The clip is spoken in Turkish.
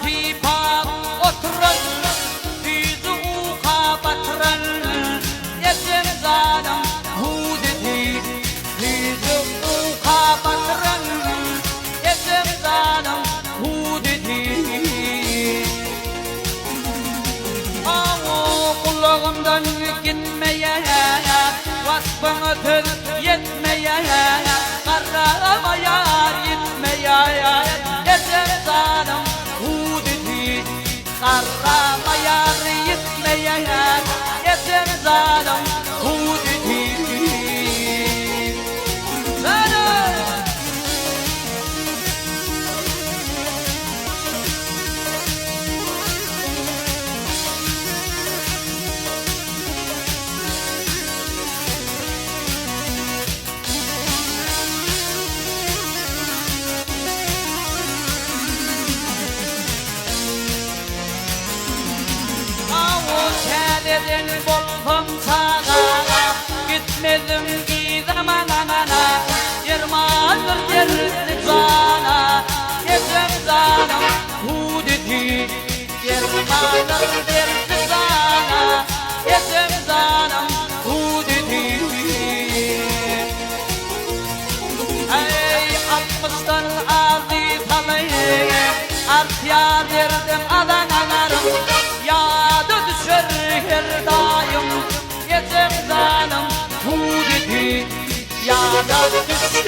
pipa oturun, yüzü uka batırın. Yetim zalim hu dedi, yüzü uka batırın. Yetim zalim hu dedi. Ağu kulağımdan gitmeye, vasfını tür yetmeye, karama yar gitmeye. Yetim zalim hu dedi, karama yar gitmeye. Yetim zalim hu dedi. Kedin buldum sana, gitmedim ki zamana. Yirmandır yerli sana, yetim zanım hu dedi. Yirmandır yerli sana, yetim zanım hu dedi. Ey 60'tan aziz alayım, artıya verdim adananarım. Yadı düşer her daim, yetim zalim hu dedi. Yadı düşer